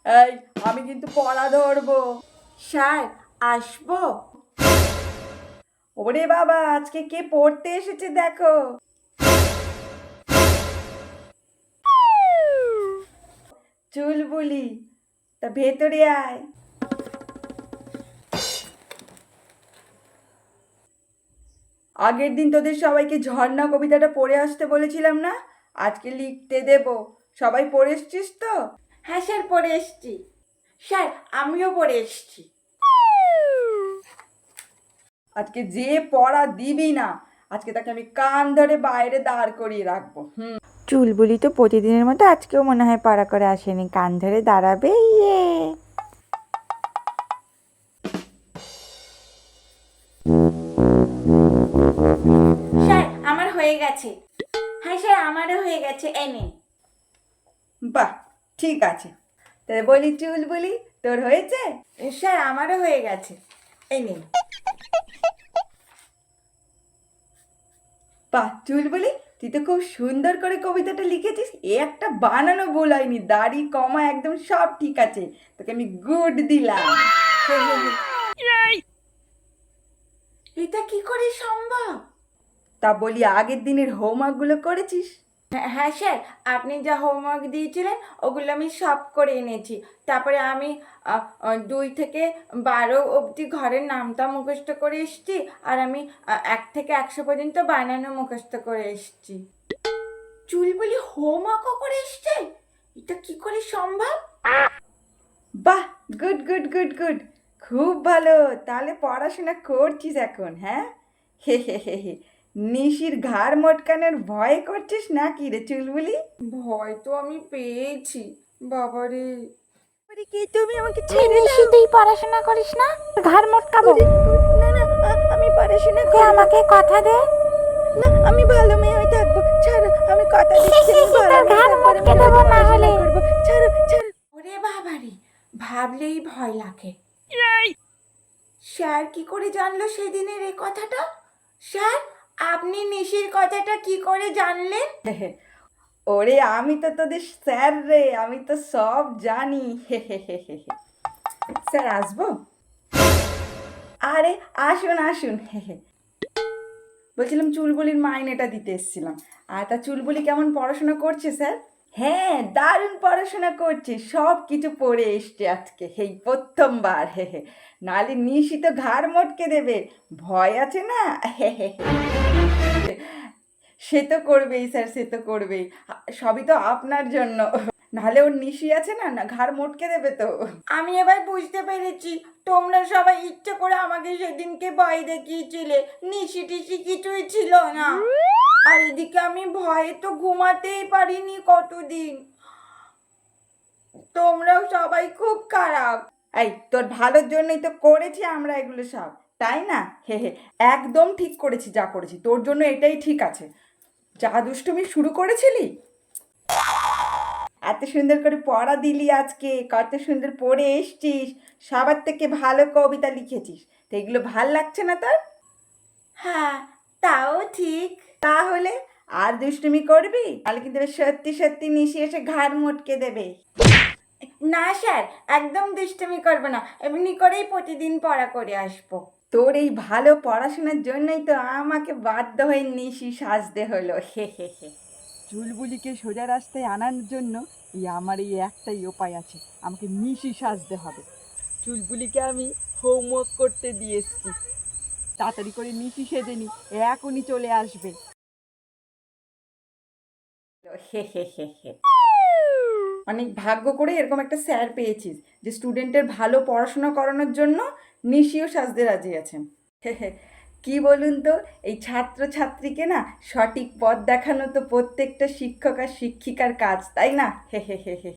এই, আমি কিন্তু পড়া ধরবো। স্যার আসবো? ওরে বাবা, আজকে কে পড়তে এসেছে দেখো। চুলবুলি, তা ভেতরে আয়। আগের দিন তোদের সবাইকে ঝর্ণা কবিতাটা পড়ে আসতে বলেছিলাম না? আজকে লিখতে দেব। সবাই পড়ে এসছিস তো? হ্যাঁ স্যার, পড়ে এসছি। স্যার আমিও পড়ে এসছি। আজকে যে পড়া দিবি না, আজকে তাকে আমি কান ধরে বাইরে দাঁড় করিয়ে রাখবো। চুলবুলি তো প্রতিদিনের মতো আজকেও মনে হয় পড়া করে আসেনি, কান ধরে দাঁড়াবে। ইয়ে স্যার আমার হয়ে গেছে। হ্যাঁ স্যার আমারও হয়ে গেছে, এই নিন। বাহ, ঠিক আছে। তাহলে বলি চুলবুলি, তোর হয়েছে? স্যার আমারও হয়ে গেছে, এই নিন। বাহ চুলবুলি, তুই তো খুব সুন্দর করে কবিতাটা লিখেছিস। এ একটা বানানো ভুল হয়নি, দাড়ি কমা একদম সব ঠিক আছে। তোকে আমি গুড দিলাম। এটা কি করে সম্ভব? তা বলি, আগের দিনের হোমওয়ার্কগুলো করেছিস? হ্যাঁ স্যার, আপনি যা হোমওয়ার্ক দিয়েছিলেন ওগুলো আমি সব করে এনেছি। তারপরে আমি 2 থেকে 12 অবধি ঘরের নামটা মুখস্থ করে এসেছি। আর আমি 1 থেকে 100 পর্যন্ত বানানো মুখস্থ করে এসেছি। চুলবুলি হোমওয়ার্কও করে এসছে? এটা কি করে সম্ভব? বাহ, গুড গুড গুড গুড, খুব ভালো। তাহলে পড়াশোনা করছিস এখন? হ্যাঁ, হে হে হে হে। নিশির ঘাড় মটকানোর ভয় করছিস না কি রে চুলবুলি? ভয় তো আমি পেয়েছি, বাবারে। আরে কি, তুমি আমাকে ছেড়ে দাও। তুই পড়াশোনা করিস না? ঘাড় মটকাবো। না না, আমি পড়াশোনা তুই করব। আমাকে কথা দে। না, আমি ভালো মেয়ে হয়ে থাকবো। ছাড়ো, আমি কথা দিচ্ছি, আমি ভালো তোর মেয়ে ঘাড় থাকবো, মটকে আমি দেবো রোজ না পড়াশোনা হলে। করবো। ছাড়ো ছাড়ো। ওরে বাবারে, ভাবলেই ভয় লাগে। স্যার কি করে জানলো সেদিনের এই কথাটা? স্যার আপনি নিশির কথাটা কি করে জানলেন? ওরে, আমি তো তোদের স্যার রে, আমি তো সব জানি। হে হে হে হে হে। স্যার আসবো? আরে আসুন আসুন। হে হে। বলছিলাম চুলবুলির মাইনেটা দিতে এসেছিলাম। আর তা চুলবুলি কেমন পড়াশোনা করছে স্যার? হ্যাঁ, দারুণ পড়াশোনা করছে, সব কিছু পড়ে এসছে আজকে, এই প্রথমবার। হে হে। নালে নিশি তো ঘাড় মটকে দেবে, ভয় আছে না। হে হে হে। সে তো করবেই স্যার, সে তো করবেই। সবই তো আপনার জন্য। নাহলে ওর নিশি আছে না, না ঘাড় মটকে দেবে তো। আমি এবার বুঝতে পেরেছি, তোমরা সবাই ইচ্ছে করে আমাকে সেদিনকে ভয় দেখিয়েছিলে। নিশি টিশি কিছুই ছিল না। আর এদিকে আমি ভয়ে তো ঘুমাতেই পারিনি কতদিন। তোমরাও সবাই খুব খারাপ। এই, তোর ভালোর জন্যই তো করেছি আমরা এগুলো সব, তাই না? হে হে। একদম ঠিক করেছি, যা করেছি তোর জন্য এটাই ঠিক আছে। যা দুষ্টুমি শুরু করেছিলি, এত সুন্দর করে পড়া দিলি আজকে, কত সুন্দর পড়ে এসছিস, সবার থেকে ভালো কবিতা লিখেছিস, তো এগুলো ভাল লাগছে না তোর? হ্যাঁ, তাও ঠিক। তাহলে আর দুষ্টুমি করবি, তাহলে কিন্তু এবার সত্যি সত্যি নিশি এসে ঘাড় মটকে দেবে। না স্যার, একদম দুষ্টুমি করবো না, এমনি করেই প্রতিদিন পড়া করে আসবো। তোর এই ভালো পড়াশোনার জন্যই তো আমাকে বাধ্য হয়ে নিশি সাজতে হলো। হে হে হে। চুলবুলিকে সোজা রাস্তায় আনার জন্য আমার এই একটাই উপায় আছে, আমাকে নিশি সাজতে হবে। চুলবুলিকে আমি হোমওয়ার্ক করতে দিয়ে এসছি, তাড়াতাড়ি করে নিশি সেজে নি, এখনই চলে আসবে। হে হে হে হে। অনেক ভাগ্য করে এরকম একটা স্যার পেয়েছিস, যে স্টুডেন্টের ভালো পড়াশোনা করানোর জন্য নিশিও সাজতে রাজি আছেন। হে হে। কি বলুন তো, এই ছাত্রছাত্রীকে না সঠিক পথ দেখানো তো প্রত্যেকটা শিক্ষক আর শিক্ষিকার কাজ, তাই না? হে হে হে হে।